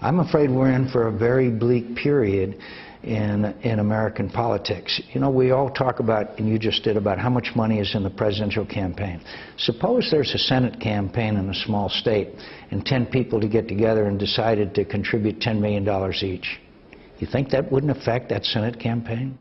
I'm afraid we're in for a very bleak period in American politics. You know, we all talk about, and you just did, about how much money is in the presidential campaign. Suppose there's a Senate campaign in a small state and 10 people to get together and decided to contribute $10 million each. You think that wouldn't affect that Senate campaign?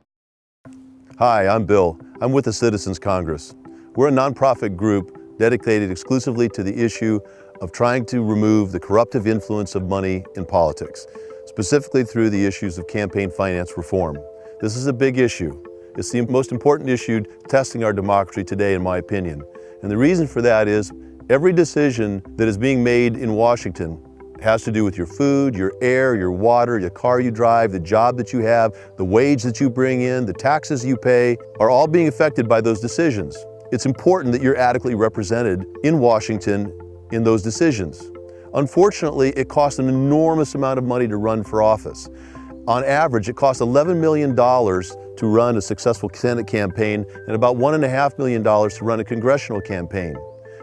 Hi, I'm Bill. I'm with the Citizens Congress. We're a nonprofit group dedicated exclusively to the issue of trying to remove the corruptive influence of money in politics, specifically through the issues of campaign finance reform. This is a big issue. It's the most important issue testing our democracy today, in my opinion. And the reason for that is every decision that is being made in Washington has to do with your food, your air, your water, the car you drive, the job that you have, the wage that you bring in, the taxes you pay, are all being affected by those decisions. It's important that you're adequately represented in Washington in those decisions. Unfortunately, it costs an enormous amount of money to run for office. On average, it costs $11 million to run a successful Senate campaign and about $1.5 million to run a congressional campaign.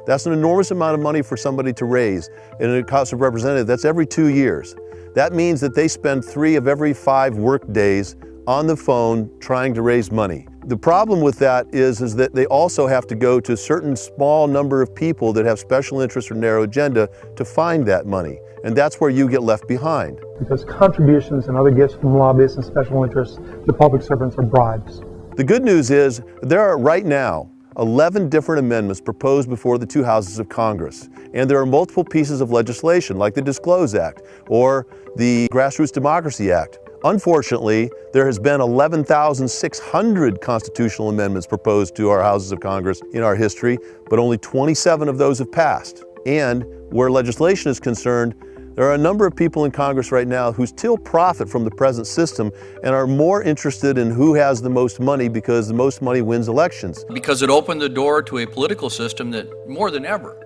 That's an enormous amount of money for somebody to raise. And in a House of Representatives, that's every 2 years. That means that they spend 3 of every 5 work days on the phone trying to raise money. The problem with that is that they also have to go to a certain small number of people that have special interests or narrow agenda to find that money. And that's where you get left behind. Because contributions and other gifts from lobbyists and special interests to public servants are bribes. The good news is there are right now 11 different amendments proposed before the 2 houses of Congress. And there are multiple pieces of legislation like the Disclose Act or the Grassroots Democracy Act. Unfortunately, there has been 11,600 constitutional amendments proposed to our houses of Congress in our history, but only 27 of those have passed. And where legislation is concerned, there are a number of people in Congress right now who still profit from the present system and are more interested in who has the most money because the most money wins elections. Because it opened the door to a political system that, more than ever,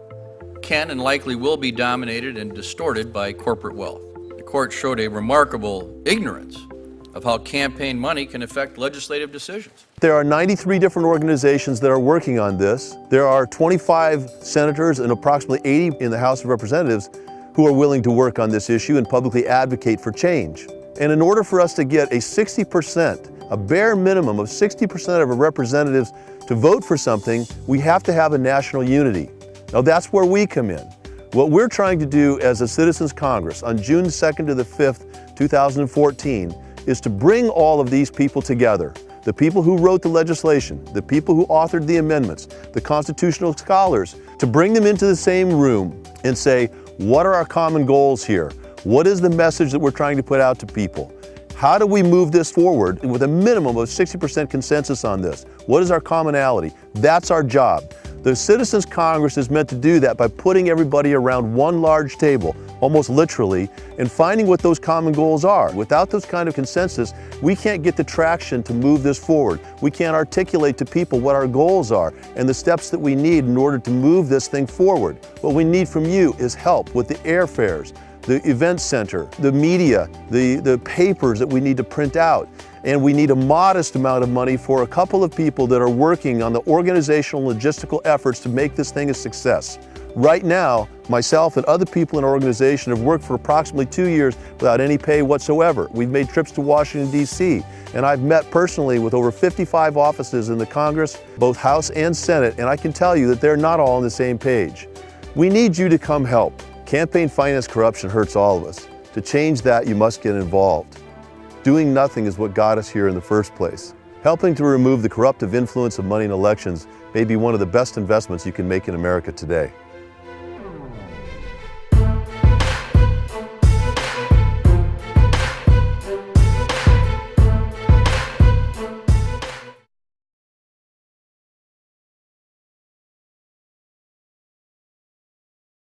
can and likely will be dominated and distorted by corporate wealth. The court showed a remarkable ignorance of how campaign money can affect legislative decisions. There are 93 different organizations that are working on this. There are 25 senators and approximately 80 in the House of Representatives who are willing to work on this issue and publicly advocate for change. And in order for us to get a 60%, a bare minimum of 60% of our representatives to vote for something, we have to have a national unity. Now that's where we come in. What we're trying to do as a Citizens Congress on June 2nd to the 5th, 2014, is to bring all of these people together. The people who wrote the legislation, the people who authored the amendments, the constitutional scholars, to bring them into the same room and say, what are our common goals here? What is the message that we're trying to put out to people? How do we move this forward with a minimum of 60% consensus on this? What is our commonality? That's our job. The Citizens Congress is meant to do that by putting everybody around one large table, almost literally, and finding what those common goals are. Without those kind of consensus, we can't get the traction to move this forward. We can't articulate to people what our goals are and the steps that we need in order to move this thing forward. What we need from you is help with the airfares, the event center, the media, the papers that we need to print out. And we need a modest amount of money for a couple of people that are working on the organizational and logistical efforts to make this thing a success. Right now, myself and other people in our organization have worked for approximately 2 years without any pay whatsoever. We've made trips to Washington, D.C., and I've met personally with over 55 offices in the Congress, both House and Senate, and I can tell you that they're not all on the same page. We need you to come help. Campaign finance corruption hurts all of us. To change that, you must get involved. Doing nothing is what got us here in the first place. Helping to remove the corruptive influence of money in elections may be one of the best investments you can make in America today.